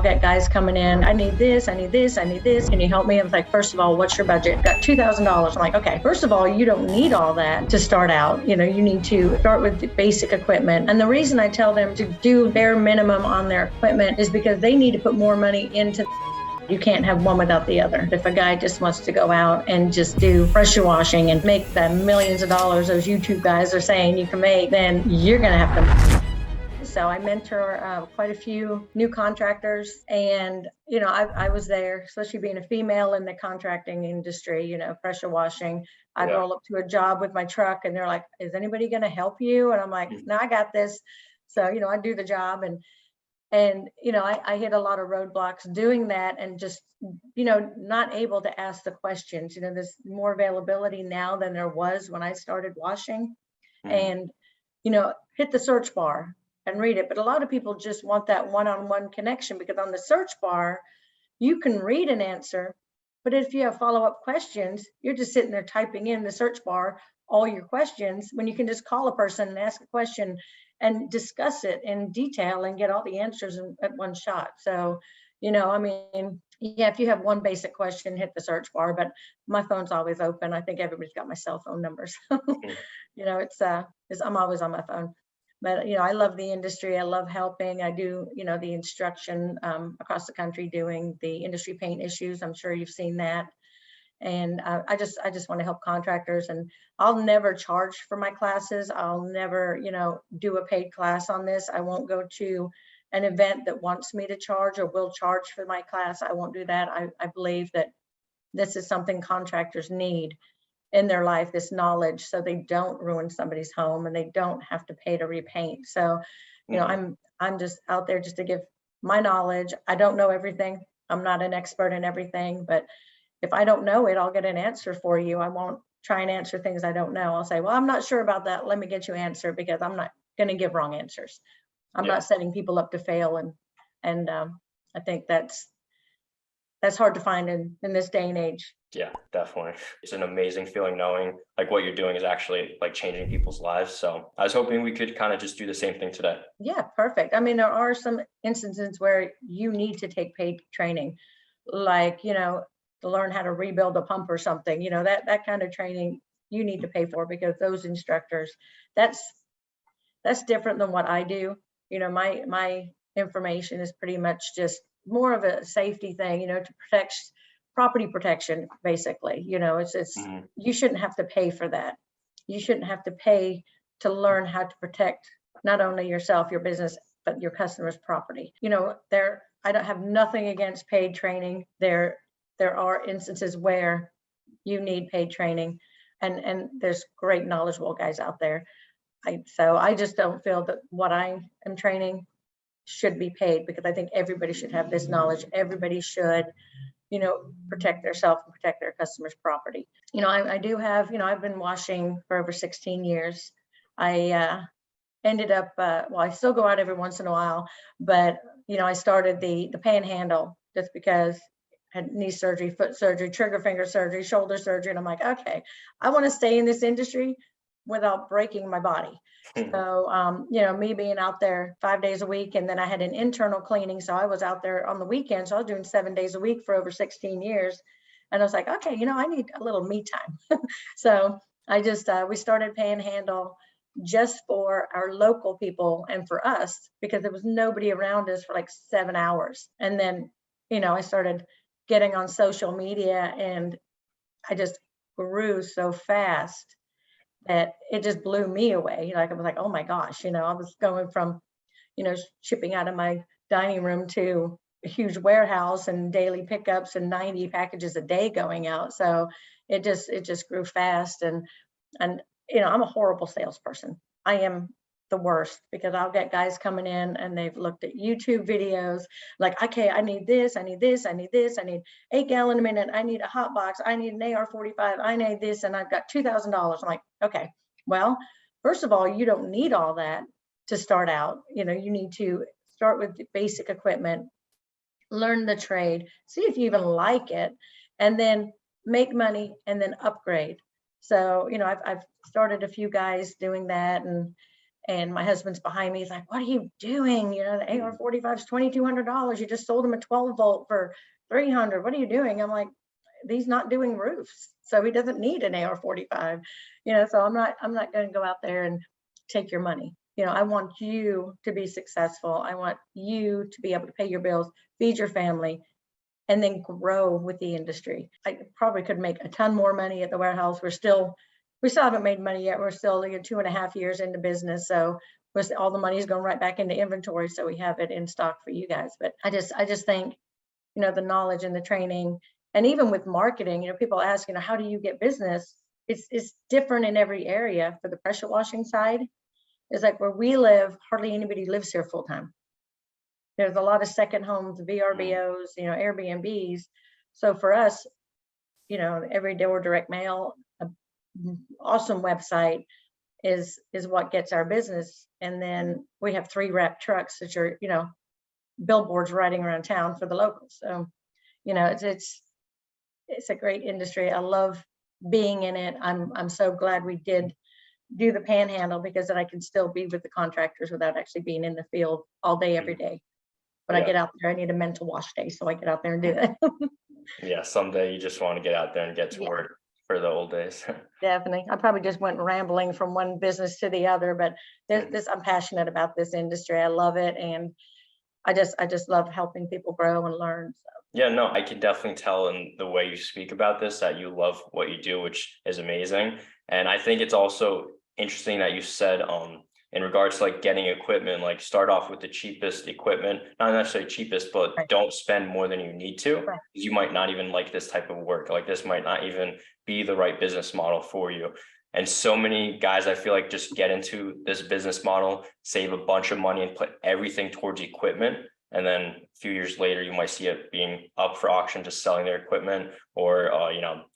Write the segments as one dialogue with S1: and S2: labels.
S1: I'll get guys coming in. I need this, I need this, I need this. Can you help me? I was like, first of all, what's your budget? Got $2,000. I'm like, okay, first of all, you don't need all that to start out. You need to start with the basic equipment. And the reason I tell them to do bare minimum on their equipment is because they need to put more money into. You can't have one without the other. If a guy just wants to go out and just do pressure washing and make the millions of dollars those YouTube guys are saying you can make, then you're going to have to. So I mentor quite a few new contractors, and I was there, especially being a female in the contracting industry. Pressure washing. I'd roll up to a job with my truck, and they're like, "Is anybody going to help you?" And I'm like, "No, I got this." So I do the job, and I hit a lot of roadblocks doing that, and just not able to ask the questions. There's more availability now than there was when I started washing, and hit the search bar and read it. But a lot of people just want that one-on-one connection, because on the search bar, you can read an answer, but if you have follow-up questions, you're just sitting there typing in the search bar all your questions, when you can just call a person and ask a question and discuss it in detail and get all the answers at one shot. So, if you have one basic question, hit the search bar, but my phone's always open. I think everybody's got my cell phone numbers. I'm always on my phone. But, I love the industry. I love helping. I do, the instruction across the country doing the industry paint issues. I'm sure you've seen that. And I just want to help contractors, and I'll never charge for my classes. I'll never, do a paid class on this. I won't go to an event that wants me to charge or will charge for my class. I won't do that. I believe that this is something contractors need in their life, this knowledge, so they don't ruin somebody's home and they don't have to pay to repaint. So, I'm just out there just to give my knowledge. I don't know everything. I'm not an expert in everything, but if I don't know it, I'll get an answer for you. I won't try and answer things I don't know. I'll say, well, I'm not sure about that. Let me get you an answer, because I'm not going to give wrong answers. I'm not setting people up to fail. And I think that's hard to find in this day and age.
S2: Yeah, definitely. It's an amazing feeling knowing like what you're doing is actually like changing people's lives. So I was hoping we could kind of just do the same thing today.
S1: Yeah, perfect. I mean, there are some instances where you need to take paid training, like, to learn how to rebuild a pump or something, that kind of training you need to pay for, because those instructors, that's different than what I do. My information is pretty much just more of a safety thing, to protect property protection, basically. It's you shouldn't have to pay for that. You shouldn't have to pay to learn how to protect not only yourself, your business, but your customers' property. I don't have nothing against paid training. There are instances where you need paid training, and there's great knowledgeable guys out there. So I just don't feel that what I am training should be paid, because I think everybody should have this knowledge. Everybody should, protect themselves and protect their customers' property. I do have, I've been washing for over 16 years. I ended up, I still go out every once in a while, but, I started the panhandle just because I had knee surgery, foot surgery, trigger finger surgery, shoulder surgery. And I'm like, okay, I want to stay in this industry without breaking my body. So, me being out there 5 days a week, and then I had an internal cleaning. So I was out there on the weekends. So I was doing 7 days a week for over 16 years. And I was like, okay, I need a little me time. So I just, we started Panhandle just for our local people and for us, because there was nobody around us for like 7 hours. And then, I started getting on social media, and I just grew so fast that it just blew me away. I was like, oh my gosh, I was going from, shipping out of my dining room to a huge warehouse and daily pickups and 90 packages a day going out. So it just grew fast. And I'm a horrible salesperson. I am the worst, because I'll get guys coming in and they've looked at YouTube videos like, okay, I need this, I need this, I need this, I need 8 gallon a minute, I need a hot box, I need an AR-45, I need this, and I've got $2,000. I'm like, okay, well, first of all, you don't need all that to start out. You need to start with the basic equipment, learn the trade, see if you even like it, and then make money and then upgrade. So, I've started a few guys doing that, and And my husband's behind me. He's like, "What are you doing? You know, the AR-45 is $2,200. You just sold him a 12 volt for 300. What are you doing?" I'm like, "He's not doing roofs, so he doesn't need an AR-45." So I'm not going to go out there and take your money. I want you to be successful. I want you to be able to pay your bills, feed your family, and then grow with the industry. I probably could make a ton more money at the warehouse. We still haven't made money yet. We're still 2.5 years into business. So all the money is going right back into inventory. So we have it in stock for you guys. But I just think, the knowledge and the training, and even with marketing, people ask, how do you get business? It's different in every area. For the pressure washing side, it's like where we live, hardly anybody lives here full time. There's a lot of second homes, VRBOs, Airbnbs. So for us, every door direct mail, awesome website is what gets our business. And then we have 3 wrap trucks that are, billboards riding around town for the locals. So, it's a great industry. I love being in it. I'm so glad we did do the panhandle, because then I can still be with the contractors without actually being in the field all day, every day. But I
S2: Yeah.
S1: get out there, I need a mental wash day, so I get out there and do it.
S2: Yeah, someday you just want to get out there and get to
S1: Yeah.
S2: work for the old days.
S1: Definitely. I probably just went rambling from one business to the other, but I'm passionate about this industry. I love it. And I just love helping people grow and learn. So.
S2: Yeah, no, I can definitely tell in the way you speak about this that you love what you do, which is amazing. And I think it's also interesting that you said in regards to like getting equipment, like start off with the cheapest equipment, not necessarily cheapest, but
S1: Right.
S2: don't spend more than you need to.
S1: Right.
S2: You might not even like this type of work. Like this might not even be the right business model for you. And so many guys, I feel like, just get into this business model, save a bunch of money and put everything towards equipment. And then a few years later, you might see it being up for auction, just selling their equipment, or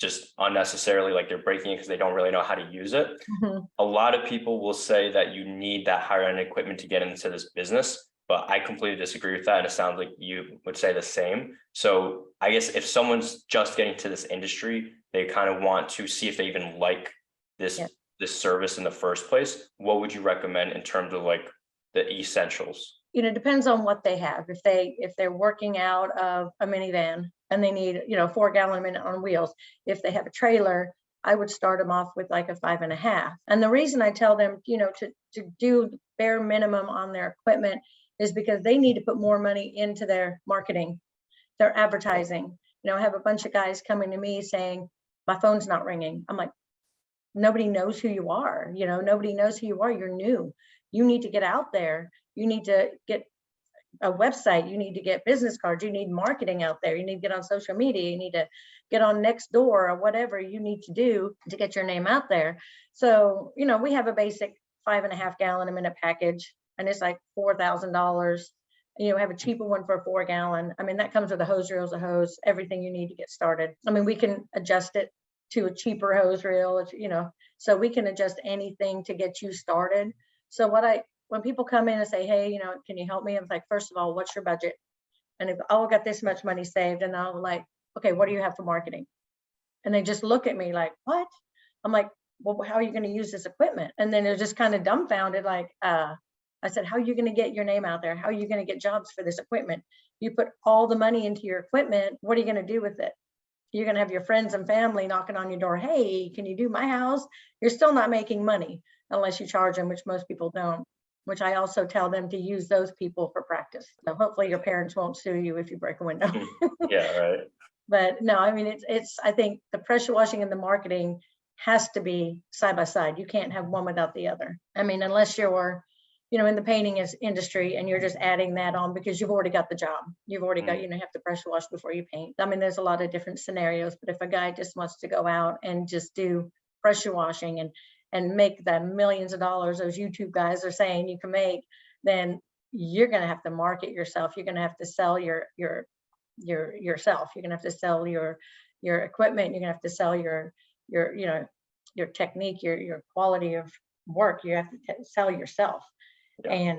S2: just unnecessarily, like they're breaking it because they don't really know how to use it.
S1: Mm-hmm.
S2: A lot of people will say that you need that higher end equipment to get into this business, but I completely disagree with that. And it sounds like you would say the same. So I guess if someone's just getting to this industry, they kind of want to see if they even like this service in the first place. What would you recommend in terms of like the essentials?
S1: Depends on what they have. If they're working out of a minivan and they need, 4 gallon a minute on wheels. If they have a trailer, I would start them off with like a 5.5. And the reason I tell them, to do bare minimum on their equipment is because they need to put more money into their marketing, their advertising. I have a bunch of guys coming to me saying, "My phone's not ringing." I'm like, nobody knows who you are. Nobody knows who you are. You're new. You need to get out there. You need to get a website. You need to get business cards. You need marketing out there. You need to get on social media. You need to get on Nextdoor or whatever you need to do to get your name out there. So, we have a basic 5.5 gallon a minute package, and it's like $4,000. We have a cheaper one for a 4 gallon. I mean, that comes with a hose reel, a hose, everything you need to get started. I mean, we can adjust it to a cheaper hose reel, so we can adjust anything to get you started. So when people come in and say, "Hey, can you help me?" I'm like, first of all, what's your budget? And if I got this much money saved, and I'm like, "Okay, what do you have for marketing?" And they just look at me like, "What?" I'm like, "Well, how are you going to use this equipment?" And then they're just kind of dumbfounded. Like, I said, "How are you going to get your name out there? How are you going to get jobs for this equipment? You put all the money into your equipment. What are you going to do with it? You're going to have your friends and family knocking on your door. 'Hey, can you do my house?' You're still not making money unless you charge them," which most people don't, which I also tell them to use those people for practice. So hopefully your parents won't sue you if you break a window.
S2: Yeah, right.
S1: But no, I mean, I think the pressure washing and the marketing has to be side by side. You can't have one without the other. I mean, unless you're, in the painting industry and you're just adding that on because you've already got the job. You've already got, you have to pressure wash before you paint. I mean, there's a lot of different scenarios, but if a guy just wants to go out and just do pressure washing and make the millions of dollars those YouTube guys are saying you can make, then you're going to have to market yourself. You're going to have to sell yourself. You're going to have to sell your equipment. You're going to have to sell your technique, your quality of work. You have to sell yourself.
S2: Yeah.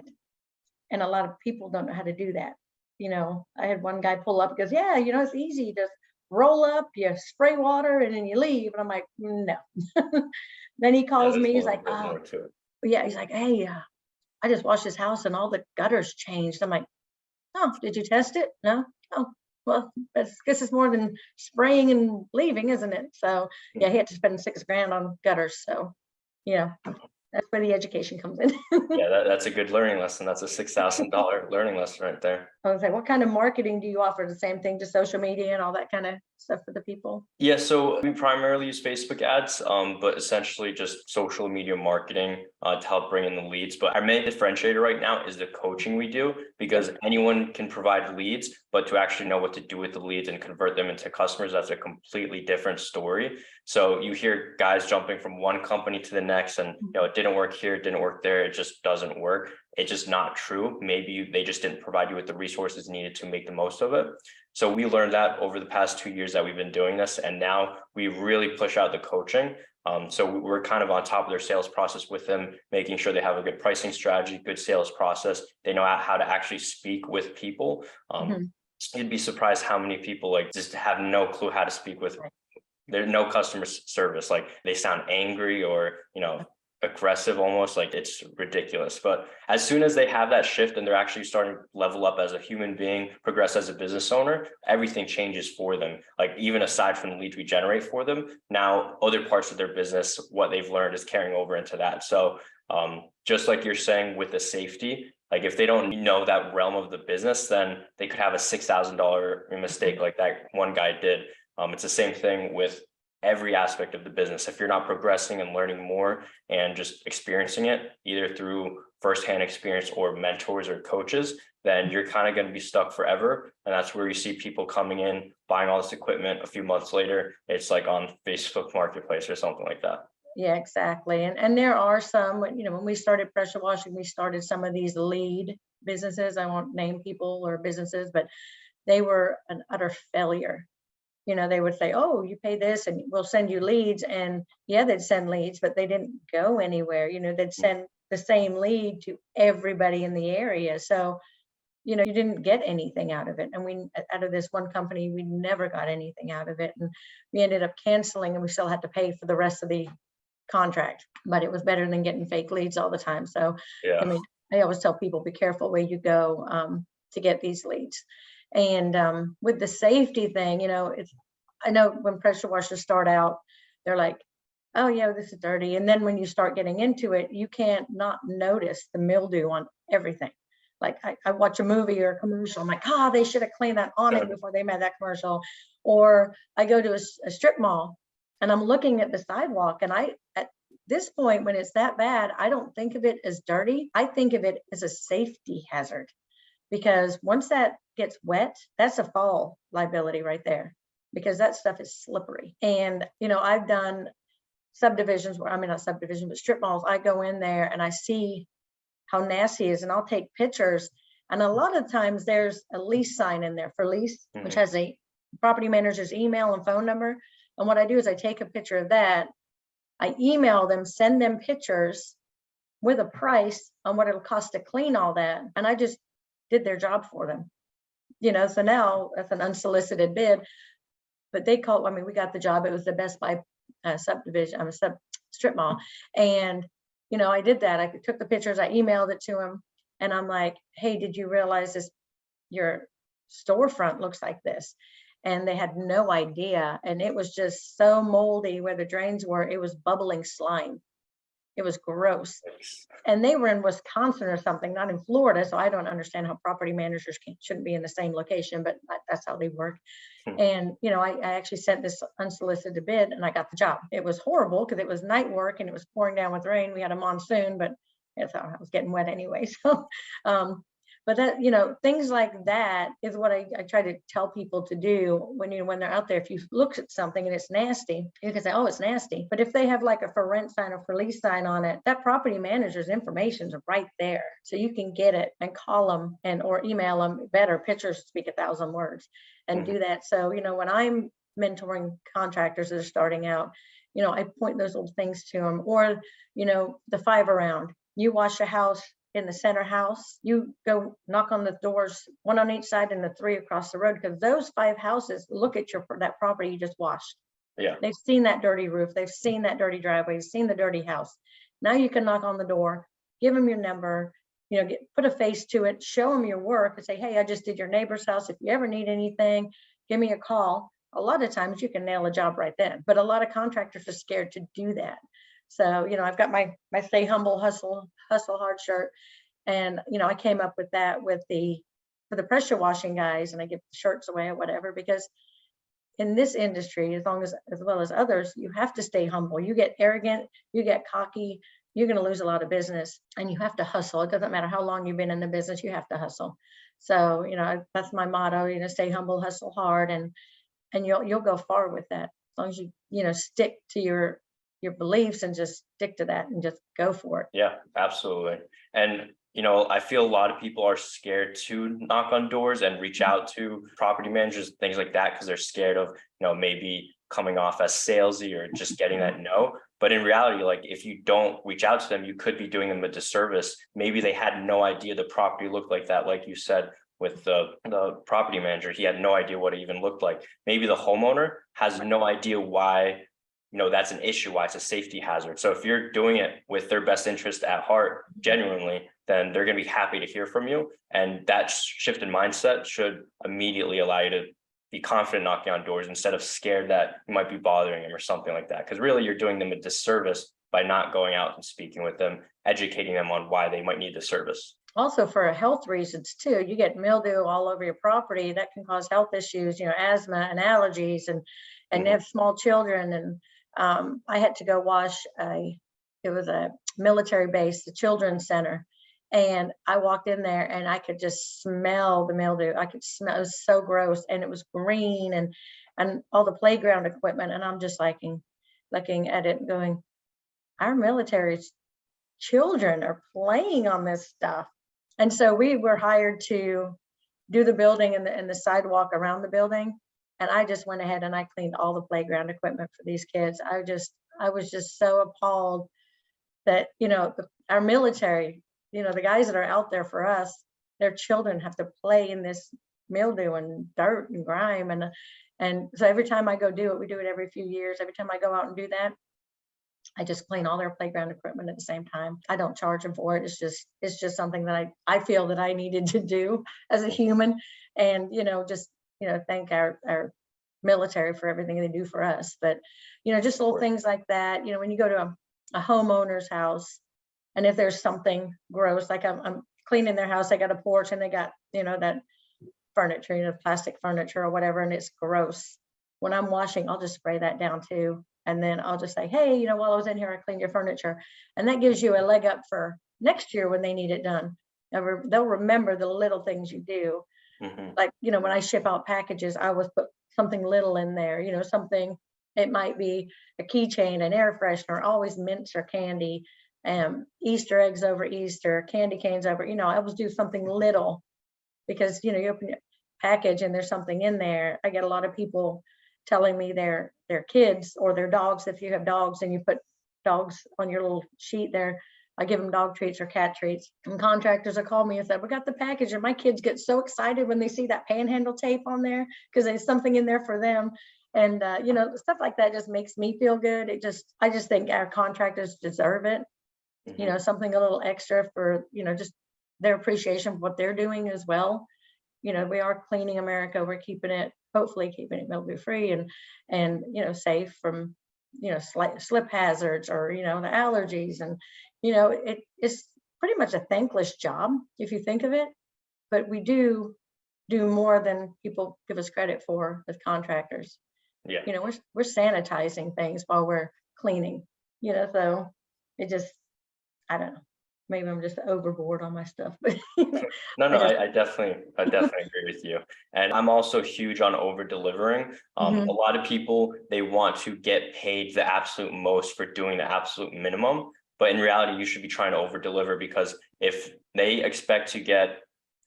S1: And a lot of people don't know how to do that. I had one guy pull up, goes, "Yeah, it's easy. Just roll up, you spray water, and then you leave." And I'm like, "No." Then he calls me. He's like,
S2: more to it.
S1: yeah. He's like, "Hey, I just washed his house and all the gutters changed. I'm like, oh, did you test it? No. Oh, well, guess it's more than spraying and leaving, isn't it? So yeah, he had to spend 6 grand on gutters. So yeah, that's where the education comes in.
S2: Yeah, that's a good learning lesson. That's a $6,000 learning lesson right there.
S1: I was like, what kind of marketing do you offer? The same thing, just social media and all that kind of stuff for the people?
S2: Yeah, so we primarily use Facebook ads, but essentially just social media marketing to help bring in the leads. But our main differentiator right now is the coaching we do, because anyone can provide leads, but to actually know what to do with the leads and convert them into customers, that's a completely different story. So you hear guys jumping from one company to the next, and it didn't work here, it didn't work there, it just doesn't work. It's just not true. Maybe they just didn't provide you with the resources needed to make the most of it. So we learned that over the past 2 years that we've been doing this, and now we really push out the coaching. So we're kind of on top of their sales process with them, making sure they have a good pricing strategy, good sales process. They know how to actually speak with people. You'd be surprised how many people like just have no clue how to speak with. There's no customer service. Like they sound angry or, aggressive almost, like it's ridiculous. But as soon as they have that shift and they're actually starting to level up as a human being, progress as a business owner, everything changes for them. Like even aside from the leads we generate for them, now other parts of their business, what they've learned is carrying over into that. So just like you're saying with the safety, like if they don't know that realm of the business, then they could have a $6,000 mistake like that one guy did. It's the same thing with every aspect of the business. If you're not progressing and learning more and just experiencing it, either through firsthand experience or mentors or coaches, then you're kind of going to be stuck forever. And that's where you see people coming in, buying all this equipment. A few months later, it's like on Facebook Marketplace or something like that.
S1: Yeah, exactly. And there are some, when we started pressure washing, we started some of these lead businesses. I won't name people or businesses, but they were an utter failure. They would say, oh, you pay this and we'll send you leads. And yeah, they'd send leads, but they didn't go anywhere. They'd send the same lead to everybody in the area. So, you didn't get anything out of it. And out of this one company, we never got anything out of it. And we ended up canceling and we still had to pay for the rest of the contract, but it was better than getting fake leads all the time. So,
S2: Yeah.
S1: I always tell people, be careful where you go to get these leads. And with the safety thing, I know when pressure washers start out, they're like, oh yeah, this is dirty. And then when you start getting into it, you can't not notice the mildew on everything. Like I watch a movie or a commercial, I'm like, they should have cleaned that awning before they made that commercial. Or I go to a strip mall and I'm looking at the sidewalk, and at this point, when it's that bad, I don't think of it as dirty. I think of it as a safety hazard. Because once that gets wet, that's a fall liability right there, because that stuff is slippery. And, I've done subdivisions where, not subdivision, but strip malls. I go in there and I see how nasty it is, and I'll take pictures. And a lot of times there's a lease sign in there for lease, which has a property manager's email and phone number. And what I do is I take a picture of that. I email them, send them pictures with a price on what it'll cost to clean all that. And I just did their job for them. So now that's an unsolicited bid, but they called, we got the job. It was the Best Buy subdivision, strip mall. And, I did that. I took the pictures, I emailed it to them, and I'm like, hey, did you realize your storefront looks like this? And they had no idea. And it was just so moldy where the drains were. It was bubbling slime. It was gross. And they were in Wisconsin or something, not in Florida. So I don't understand how property managers shouldn't be in the same location, but that's how they work. And, I actually sent this unsolicited bid and I got the job. It was horrible because it was night work and it was pouring down with rain. We had a monsoon, but I was getting wet anyway. So, but that, things like that is what I try to tell people to do when they're out there. If you look at something and it's nasty, you can say, oh, it's nasty. But if they have like a for rent sign or for lease sign on it, that property manager's information is right there. So you can get it and call them or email them. Better, pictures speak 1,000 words, and do that. So, when I'm mentoring contractors that are starting out, I point those little things to them. Or, the 5 around. You wash a house in the center house, you go knock on the doors, 1 on each side and the 3 across the road, because those 5 houses look at that property you just washed.
S2: Yeah.
S1: They've seen that dirty roof, they've seen that dirty driveway, they've seen the dirty house. Now you can knock on the door, give them your number, put a face to it, show them your work and say, hey, I just did your neighbor's house. If you ever need anything, give me a call. A lot of times you can nail a job right then, but a lot of contractors are scared to do that. So, I've got my stay humble, hustle hard shirt. And, I came up with that for the pressure washing guys, and I give the shirts away or whatever, because in this industry, as well as others, you have to stay humble. You get arrogant, you get cocky, you're going to lose a lot of business, and you have to hustle. It doesn't matter how long you've been in the business, you have to hustle. So, that's my motto, stay humble, hustle hard, and you'll go far with that. As long as you, stick to your beliefs and just stick to that and just go for it.
S2: Yeah, absolutely. And I feel a lot of people are scared to knock on doors and reach out to property managers, things like that, because they're scared of, maybe coming off as salesy or just getting that no. But in reality, like, if you don't reach out to them, you could be doing them a disservice. Maybe they had no idea the property looked like that, like you said, with the property manager. He had no idea what it even looked like. Maybe the homeowner has no idea why, that's an issue, why it's a safety hazard. So if you're doing it with their best interest at heart, genuinely, then they're going to be happy to hear from you. And that shift in mindset should immediately allow you to be confident knocking on doors instead of scared that you might be bothering them or something like that. Because really, you're doing them a disservice by not going out and speaking with them, educating them on why they might need the service.
S1: Also, for health reasons too, you get mildew all over your property that can cause health issues, asthma and allergies, and you have small children. And I had to go wash it was a military base, the children's center. And I walked in there and I could just smell the mildew. I could smell, it was so gross, and it was green, and all the playground equipment. And I'm just looking at it and going, our military children are playing on this stuff. And so we were hired to do the building and the sidewalk around the building. And I just went ahead and I cleaned all the playground equipment for these kids. I was just so appalled that, our military, the guys that are out there for us, their children have to play in this mildew and dirt and grime. And so every time I go do it, we do it every few years. Every time I go out and do that, I just clean all their playground equipment at the same time. I don't charge them for it. It's just something that I feel that I needed to do as a human, and thank our military for everything they do for us. But just little things like that. When you go to a homeowner's house, and if there's something gross, like I'm cleaning their house, they got a porch and they got that furniture, plastic furniture or whatever, and it's gross. When I'm washing, I'll just spray that down too. And then I'll just say, hey, while I was in here, I cleaned your furniture. And that gives you a leg up for next year when they need it done. They'll remember the little things you do. Like, when I ship out packages, I always put something little in there, something, it might be a keychain, an air freshener, always mints or candy, Easter eggs over Easter, candy canes over, I always do something little, because, you open your package and there's something in there. I get a lot of people telling me their kids or their dogs, if you have dogs and you put dogs on your little sheet there, I give them dog treats or cat treats. And contractors will call me and say, we got the package. And my kids get so excited when they see that panhandle tape on there, because there's something in there for them. And, stuff like that just makes me feel good. I just think our contractors deserve it. Something a little extra for, just their appreciation of what they're doing as well. We are cleaning America. We're hopefully keeping it mildew free and safe from slip hazards or the allergies. And it's pretty much a thankless job if you think of it, but we do more than people give us credit for as contractors.
S2: Yeah,
S1: we're sanitizing things while we're cleaning, so it just, I don't know, maybe I'm just overboard on my stuff, but
S2: no, I definitely agree with you. And I'm also huge on over delivering. A lot of people, they want to get paid the absolute most for doing the absolute minimum, but in reality, you should be trying to over deliver, because if they expect to get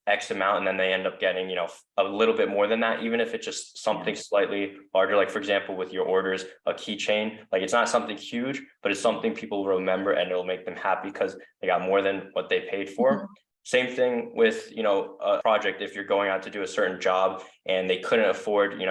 S2: X amount and then they end up getting, a little bit more than that, even if it's just something slightly larger, like for example, with your orders, a keychain, like it's not something huge, but it's something people will remember and it'll make them happy because they got more than what they paid for. Same thing with, a project. If you're going out to do a certain job and they couldn't afford,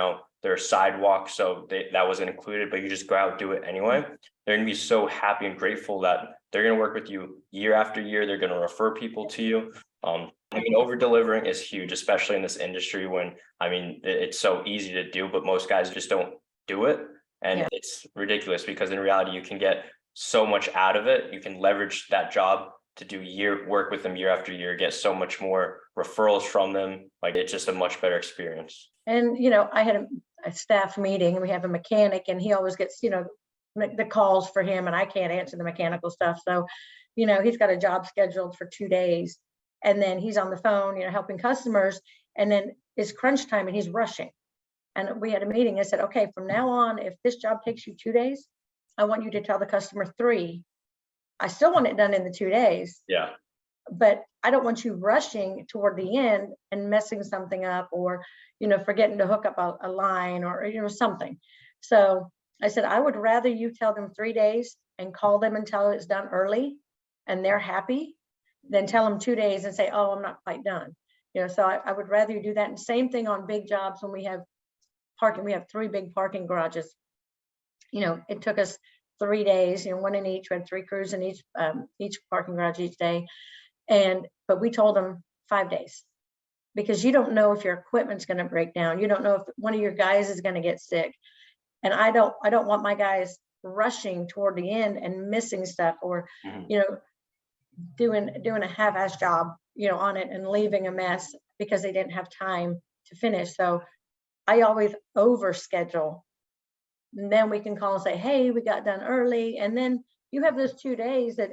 S2: their sidewalk, so that wasn't included, but you just go out and do it anyway, they're gonna be so happy and grateful that they're going to work with you year after year. They're going to refer people to you. I mean, over delivering is huge, especially in this industry when, I mean, it's so easy to do, but most guys just don't do it. And
S1: Yeah.
S2: it's ridiculous because in reality, you can get so much out of it. You can leverage that job to do work with them year after year, get so much more referrals from them. Like, it's just a much better experience.
S1: And, I had a staff meeting and we have a mechanic and he always gets, the calls for him and I can't answer the mechanical stuff. So, he's got a job scheduled for 2 days and then he's on the phone, helping customers, and then it's crunch time and he's rushing. And we had a meeting. I said, okay, from now on, if this job takes you 2 days, I want you to tell the customer 3. I still want it done in the 2 days.
S2: Yeah.
S1: But I don't want you rushing toward the end and messing something up or, forgetting to hook up a line or, something. So I said, I would rather you tell them 3 days and call them and tell it's done early and they're happy than tell them 2 days and say, oh, I'm not quite done. So I would rather you do that. And same thing on big jobs when we have parking. We have 3 big parking garages. It took us 3 days, one in each. We had 3 crews in each parking garage each day. But we told them 5 days because you don't know if your equipment's going to break down. You don't know if one of your guys is going to get sick. And I don't want my guys rushing toward the end and missing stuff or, doing a half-ass job, on it and leaving a mess because they didn't have time to finish. So I always overschedule. And then we can call and say, hey, we got done early. And then you have those 2 days that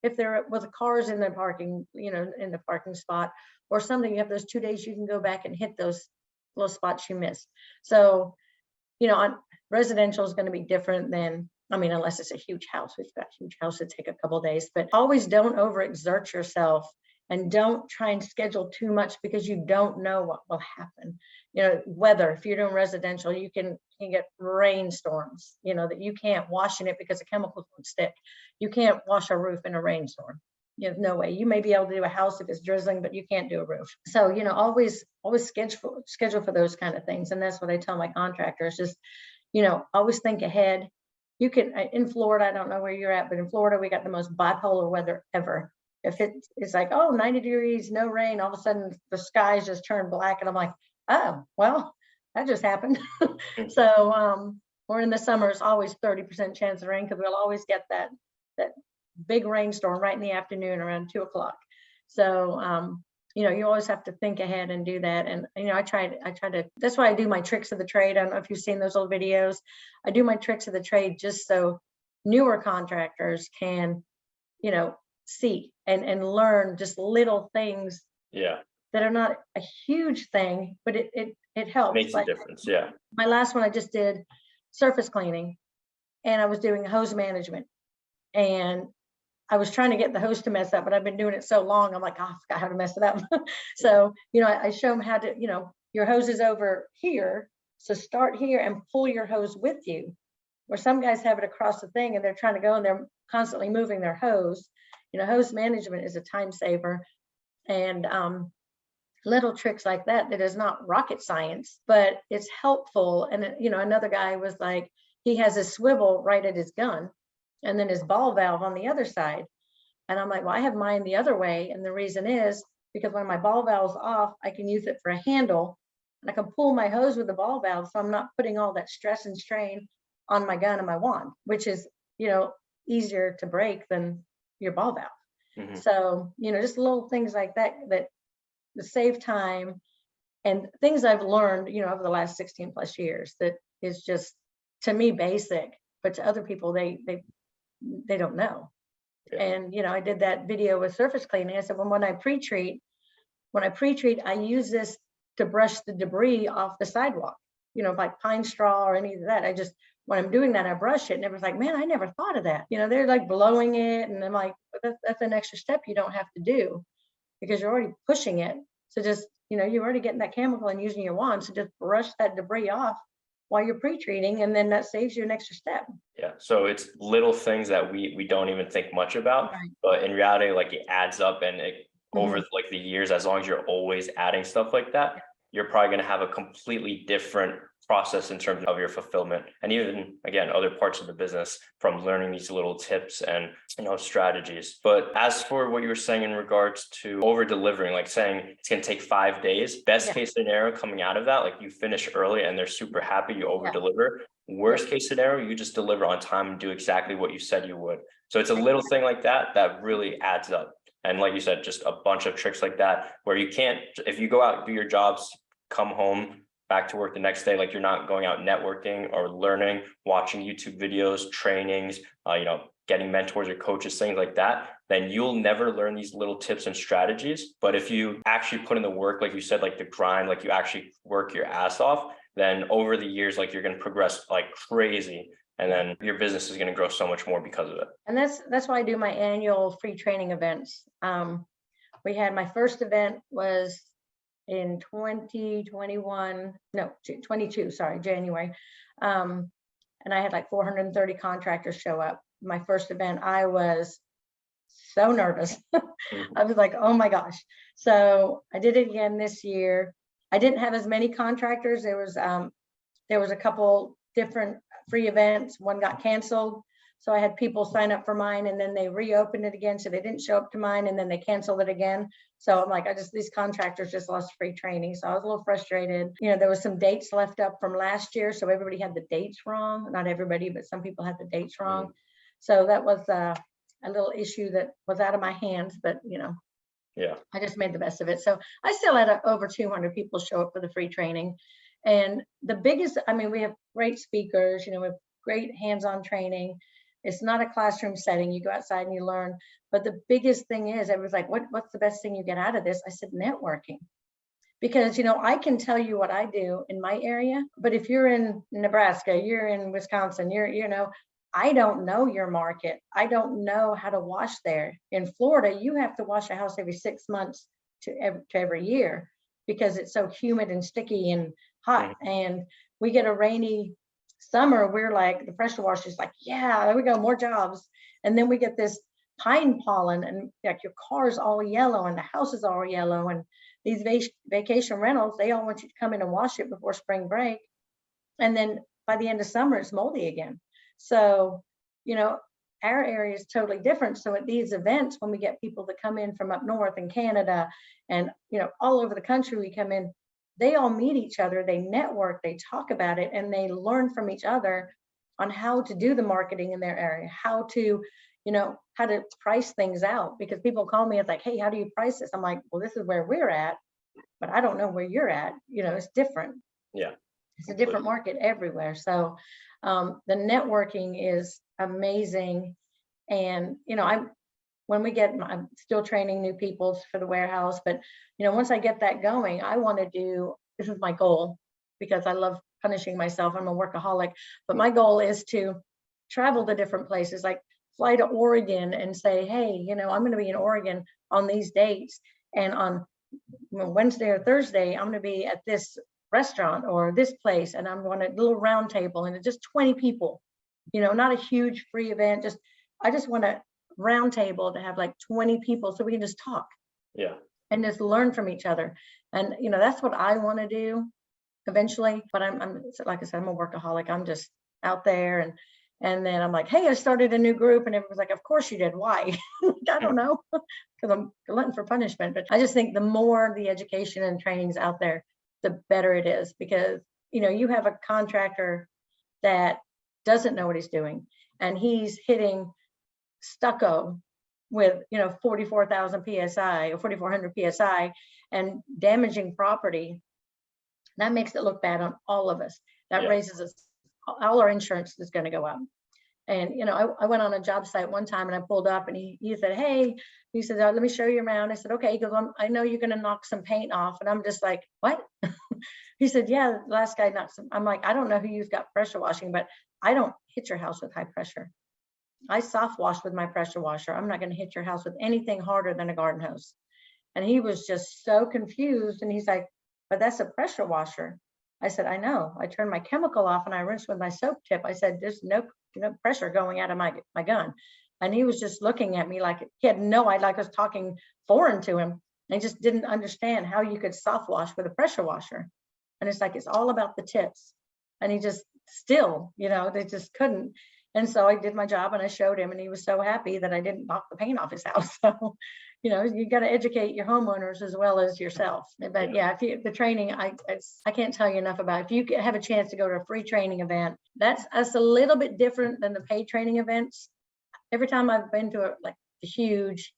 S1: if there was cars in the parking, in the parking spot or something, you have those 2 days, you can go back and hit those little spots you missed. So, on residential is going to be different than, unless it's a huge house. We've got huge houses that take a couple of days, but always don't overexert yourself and don't try and schedule too much because you don't know what will happen. Weather, if you're doing residential, you can get rainstorms, that you can't wash in it because the chemicals won't stick. You can't wash a roof in a rainstorm. You have no way. You may be able to do a house if it's drizzling, but you can't do a roof. So, always schedule for those kind of things. And that's what I tell my contractors, just, always think ahead. You can, in Florida, I don't know where you're at, but in Florida, we got the most bipolar weather ever. If it's like, 90 degrees, no rain, all of a sudden the skies just turn black. And I'm like, oh, well, that just happened. So, or in the summer, it's always 30% chance of rain because we'll always get that big rainstorm right in the afternoon around 2 o'clock. So, you always have to think ahead and do that. And, I try to, that's why I do my tricks of the trade. I don't know if you've seen those old videos. I do my tricks of the trade just so newer contractors can, see and learn just little things.
S2: Yeah.
S1: That are not a huge thing, but it helps.
S2: Makes a difference. Yeah.
S1: My last one, I just did surface cleaning and I was doing hose management and I was trying to get the hose to mess up, but I've been doing it so long. I'm like, I forgot how to mess it up. So, I show them how to, your hose is over here. So start here and pull your hose with you. Where some guys have it across the thing and they're trying to go and they're constantly moving their hose. Hose management is a time saver. And, little tricks like that is not rocket science, but it's helpful. And another guy was like, he has a swivel right at his gun and then his ball valve on the other side. And I'm like, well, I have mine the other way. And the reason is because when my ball valve's off, I can use it for a handle and I can pull my hose with the ball valve. So I'm not putting all that stress and strain on my gun and my wand, which is, easier to break than your ball valve. Mm-hmm. So, just little things like that save time and things I've learned, over the last 16 plus years that is just, to me, basic, but to other people, they don't know. Yeah. And, I did that video with surface cleaning. I said, when I pre-treat, I use this to brush the debris off the sidewalk, like pine straw or any of that. When I'm doing that, I brush it and everyone's like, man, I never thought of that. They're like blowing it. And I'm like, that's an extra step you don't have to do because you're already pushing it. So just, you're already getting that chemical and using your wand. So just brush that debris off while you're pre-treating, and then that saves you an extra step.
S2: Yeah. So it's little things that we don't even think much about, right. But in reality, like it adds up and over like the years, as long as you're always adding stuff like that, you're probably going to have a completely different process in terms of your fulfillment, and even again other parts of the business, from learning these little tips and strategies. But as for what you were saying in regards to over delivering, like saying it's going to take 5 days, best case scenario coming out of that, like you finish early and they're super happy, you over deliver. Worst case scenario, you just deliver on time and do exactly what you said you would. So it's a little thing like that that really adds up. And like you said, just a bunch of tricks like that where you can't, if you go out, do your jobs, come home, back to work the next day, like you're not going out networking or learning, watching YouTube videos, trainings, getting mentors or coaches, things like that, then you'll never learn these little tips and strategies. But if you actually put in the work, like you said, like the grind, like you actually work your ass off, then over the years, like you're going to progress like crazy. And then your business is going to grow so much more because of it.
S1: And that's why I do my annual free training events. We had my first event was in 22, sorry, January. And I had like 430 contractors show up. My first event, I was so nervous. I was like, oh my gosh. So I did it again this year. I didn't have as many contractors. There was a couple different free events. One got canceled. So I had people sign up for mine and then they reopened it again. So they didn't show up to mine and then they canceled it again. So I'm like, these contractors just lost free training. So I was a little frustrated. There was some dates left up from last year. So everybody had the dates wrong. Not everybody, but some people had the dates wrong. So that was a little issue that was out of my hands, but I just made the best of it. So I still had over 200 people show up for the free training. And the biggest, we have great speakers, we have great hands-on training. It's not a classroom setting. You go outside and you learn. But the biggest thing is, everyone's like, what's the best thing you get out of this? I said, networking. Because, I can tell you what I do in my area, but if you're in Nebraska, you're in Wisconsin, I don't know your market. I don't know how to wash there. In Florida, you have to wash a house every 6 months to every year because it's so humid and sticky and hot. And we get a rainy summer, we're like, the pressure washer is like, yeah, there we go, more jobs. And then we get this pine pollen and like your car's all yellow and the house is all yellow. And these vacation rentals, they all want you to come in and wash it before spring break. And then by the end of summer, it's moldy again. So, our area is totally different. So at these events, when we get people that come in from up north and Canada and, all over the country, we come in, they all meet each other, they network, they talk about it, and they learn from each other on how to do the marketing in their area, how to price things out. Because people call me, it's like, hey, how do you price this? I'm like, well, this is where we're at, but I don't know where you're at. It's different.
S2: Yeah.
S1: It's a different market everywhere. So the networking is amazing. And, I'm still training new people for the warehouse, but, once I get that going, I want to this is my goal because I love punishing myself. I'm a workaholic, but my goal is to travel to different places, like fly to Oregon and say, hey, I'm going to be in Oregon on these dates. And on Wednesday or Thursday, I'm going to be at this restaurant or this place. And I'm going to a little round table and it's just 20 people, not a huge free event. I just want a round table to have like 20 people so we can just talk.
S2: Yeah.
S1: And just learn from each other. And, that's what I want to do eventually. But I'm like I said, I'm a workaholic. I'm just out there. And then I'm like, hey, I started a new group. And everyone's like, of course you did. Why? I don't know, because I'm glutton for punishment. But I just think the more the education and trainings out there, the better it is. Because, you have a contractor that doesn't know what he's doing. And he's hitting stucco with 44,000 psi or 4,400 psi and damaging property. That makes it look bad on all of us. That raises us, all our insurance is going to go up. And I went on a job site one time and I pulled up and he said, hey, he said, let me show you around. I said, okay. He goes, I know you're going to knock some paint off. And I'm just like, what? He said, yeah, the last guy knocked some. I'm like, I don't know who you've got pressure washing, but I don't hit your house with high pressure. I soft wash with my pressure washer. I'm not going to hit your house with anything harder than a garden hose. And he was just so confused. And he's like, but that's a pressure washer. I said, I know. I turned my chemical off and I rinsed with my soap tip. I said, there's no pressure going out of my gun. And he was just looking at me like he had no idea, like I was talking foreign to him. And he just didn't understand how you could soft wash with a pressure washer. And it's like, it's all about the tips. And he just still, they just couldn't. And so I did my job and I showed him, and he was so happy that I didn't knock the paint off his house. So, you got to educate your homeowners as well as yourself. But yeah, the training, I can't tell you enough about. If you have a chance to go to a free training event, that's a little bit different than the paid training events. Every time I've been to like the Huge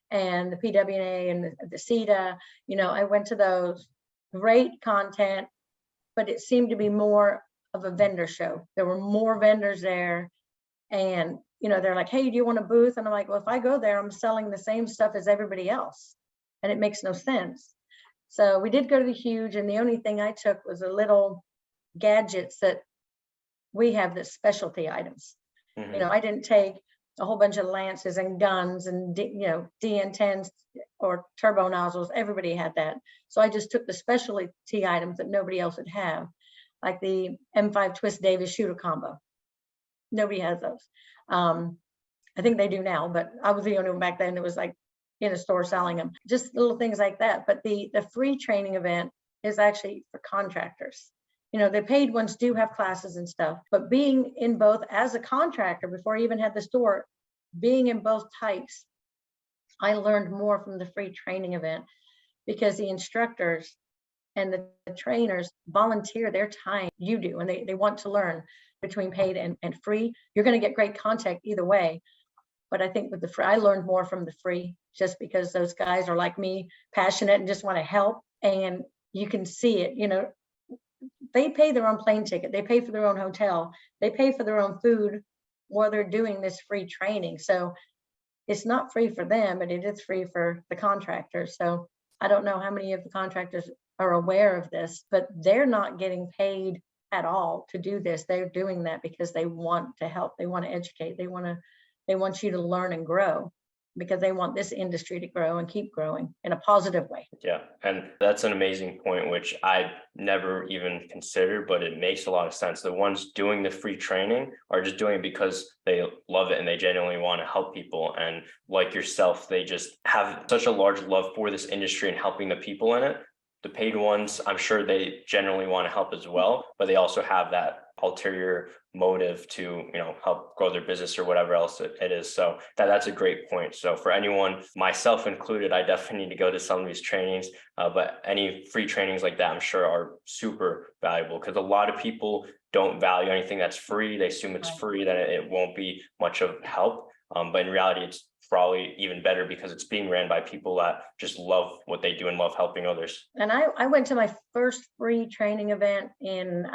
S1: and the PWNA and the CETA, I went to those. Great content, but it seemed to be more of a vendor show. There were more vendors there, and they're like, hey, do you want a booth? And I'm like, well, if I go there, I'm selling the same stuff as everybody else, and it makes no sense. So we did go to the Huge, and the only thing I took was a little gadgets that we have, the specialty items. I didn't take a whole bunch of lances and guns and DN10s or turbo nozzles. Everybody had that. So I just took the specialty items that nobody else would have, like the M5 Twist Davis shooter combo. Nobody has those. I think they do now, but I was the only one back then that was like in a store selling them. Just little things like that. But the free training event is actually for contractors. The paid ones do have classes and stuff, but being in both as a contractor, before I even had the store, being in both types, I learned more from the free training event, because the instructors and the trainers volunteer their time. You do, and they want to learn. Between paid and free, you're going to get great content either way. But I think with the free, I learned more from the free, just because those guys are like me, passionate and just want to help. And you can see it, they pay their own plane ticket, they pay for their own hotel, they pay for their own food while they're doing this free training. So it's not free for them, but it is free for the contractors. So I don't know how many of the contractors are aware of this, but they're not getting paid at all to do this. They're doing that because they want to help, they want to educate, they want you to learn and grow, because they want this industry to grow and keep growing in a positive way.
S2: Yeah, and that's an amazing point, which I never even considered, but it makes a lot of sense. The ones doing the free training are just doing it because they love it and they genuinely want to help people. And like yourself, they just have such a large love for this industry and helping the people in it. The paid ones, I'm sure they generally want to help as well, but they also have that ulterior motive to help grow their business or whatever else it is. So that's a great point. So for anyone, myself included, I definitely need to go to some of these trainings, but any free trainings like that, I'm sure are super valuable, because a lot of people don't value anything that's free. They assume it's free, that it won't be much of help, but in reality it's probably even better, because it's being ran by people that just love what they do and love helping others.
S1: And I went to my first free training event in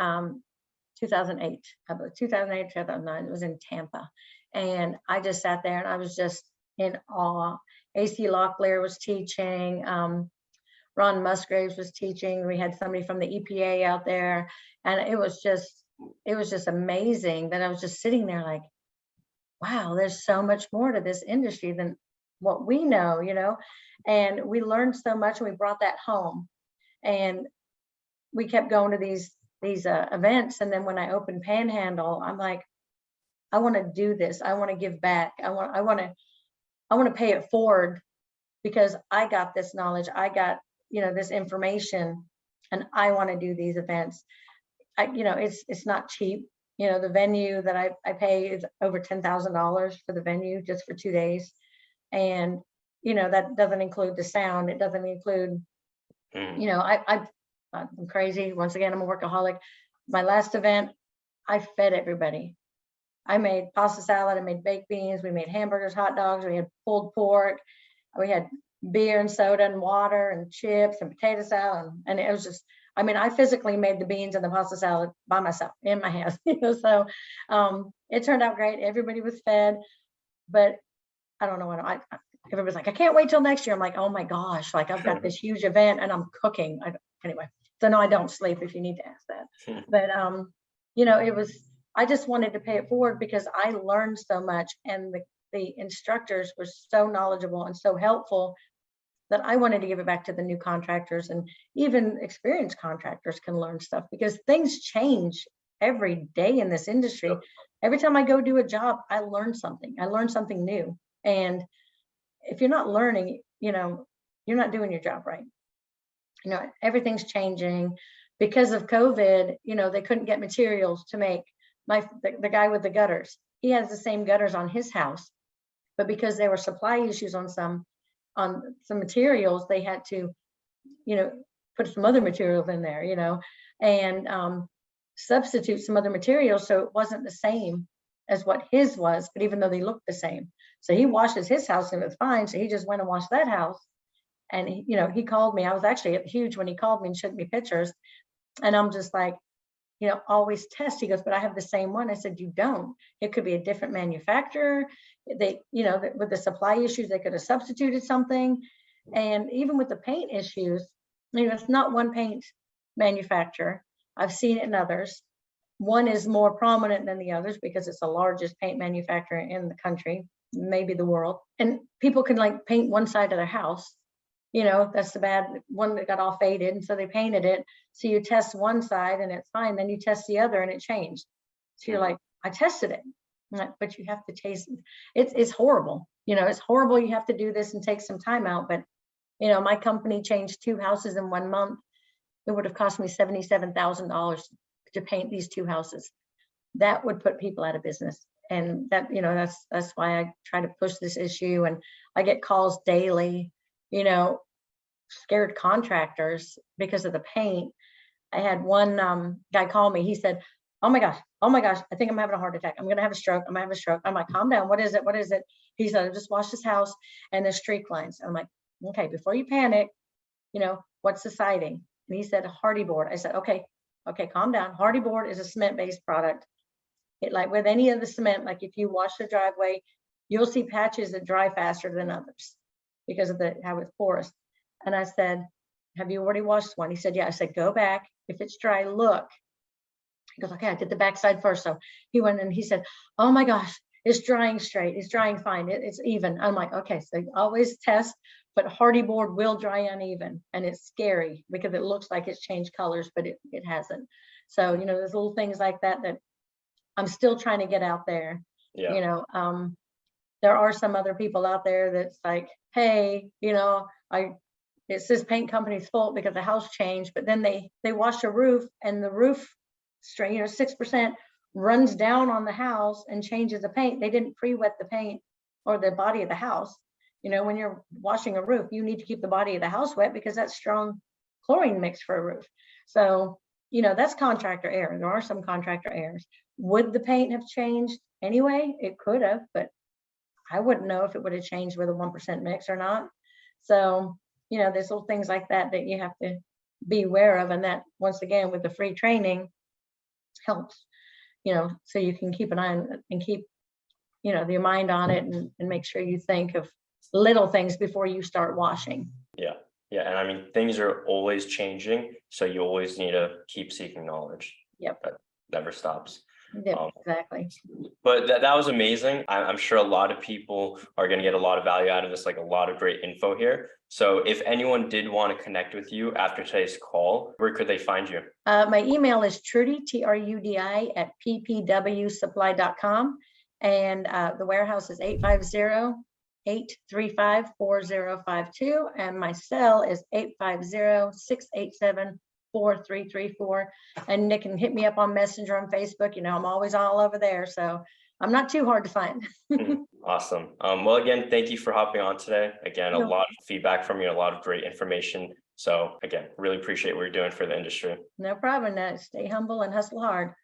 S1: 2008, 2009. It was in Tampa. And I just sat there and I was just in awe. AC Locklear was teaching. Ron Musgraves was teaching. We had somebody from the EPA out there. And it was just amazing that I was just sitting there like, wow, there's so much more to this industry than what we know, and we learned so much, and we brought that home, and we kept going to these events. And then when I opened Panhandle, I'm like, I want to do this. I want to give back. I want to pay it forward, because I got this knowledge. I got, this information, and I want to do these events. It's not cheap. The venue that I pay is over $10,000 for the venue, just for 2 days. And, that doesn't include the sound. It doesn't include, I'm crazy. Once again, I'm a workaholic. My last event, I fed everybody. I made pasta salad, I made baked beans, we made hamburgers, hot dogs, we had pulled pork, we had beer and soda and water and chips and potato salad. And it was just, I physically made the beans and the pasta salad by myself in my house, so it turned out great. Everybody was fed, but I don't know what everybody's like, I can't wait till next year. I'm like, oh my gosh, like I've got this huge event and I'm cooking. Anyway, so no, I don't sleep, if you need to ask that. But I just wanted to pay it forward, because I learned so much, and the instructors were so knowledgeable and so helpful, that I wanted to give it back to the new contractors, and even experienced contractors can learn stuff, because things change every day in this industry. Every time I go do a job, I learn something. I learn something new. And if you're not learning, you're not doing your job right. Everything's changing. because of COVID, they couldn't get materials to make the guy with the gutters. He has the same gutters on his house, but because there were supply issues on some materials, they had to, put some other materials in there, and substitute some other materials so it wasn't the same as what his was, but even though they looked the same. So he washes his house and it's fine. So he just went and washed that house. And he called me. I was actually at Huge when he called me and showed me pictures. And I'm just like, always test. He goes, but I have the same one. I said, you don't. It could be a different manufacturer. They, with the supply issues, they could have substituted something. And even with the paint issues, it's not one paint manufacturer. I've seen it in others. One is more prominent than the others because it's the largest paint manufacturer in the country, maybe the world. And people can like paint one side of their house. That's the bad one that got all faded. And so they painted it. So you test one side and it's fine. Then you test the other and it changed. So you're like, I tested it. Like, but you have to taste it. It's horrible. It's horrible. You have to do this and take some time out. But, my company changed 2 houses in 1 month. It would have cost me $77,000 to paint these 2 houses. That would put people out of business. And that, that's why I try to push this issue. And I get calls daily, scared contractors because of the paint. I had one guy call me. He said, oh my gosh, I think I'm having a heart attack. I'm going to have a stroke. I'm like, calm down. What is it? He said, I just washed his house and there's streak lines. I'm like, okay, before you panic, what's the siding? And he said, hardy board. I said, okay, calm down. Hardy board is a cement-based product. It, like with any of the cement, like if you wash the driveway, you'll see patches that dry faster than others because of how it's porous. And I said, have you already washed one? He said, yeah. I said, go back. If it's dry, look. He goes, okay, I did the backside first. So he went and he said, oh my gosh, it's drying straight. It's drying fine. It's even. I'm like, okay, so always test, but hardy board will dry uneven. And it's scary because it looks like it's changed colors, but it hasn't. So, there's little things like that I'm still trying to get out there.
S2: Yeah.
S1: There are some other people out there that's like, hey, it's this paint company's fault because the house changed, but then they wash a roof and the roof strain, 6% runs down on the house and changes the paint. They didn't pre-wet the paint or the body of the house. When you're washing a roof, you need to keep the body of the house wet because that's strong chlorine mix for a roof. So, that's contractor error. There are some contractor errors. Would the paint have changed anyway? It could have, but I wouldn't know if it would have changed with a 1% mix or not. So, there's little things like that you have to be aware of. And that, once again, with the free training helps, so you can keep an eye on and keep, your mind on it and make sure you think of little things before you start washing.
S2: Yeah. Yeah. And I mean, things are always changing. So you always need to keep seeking knowledge.
S1: Yep.
S2: That never stops.
S1: Yep, exactly.
S2: But that was amazing. I'm sure a lot of people are going to get a lot of value out of this, like a lot of great info here. So if anyone did want to connect with you after today's call, where could they find you?
S1: My email is Trudy, Trudi at ppwsupply.com. And the warehouse is 850-835-4052. And my cell is 850-687-4334. And Nick can hit me up on Messenger on Facebook. I'm always all over there. So I'm not too hard to find.
S2: Awesome. Well, again, thank you for hopping on today. Again, a lot of feedback from you, a lot of great information. So again, really appreciate what you're doing for the industry.
S1: No problem. Stay humble and hustle hard.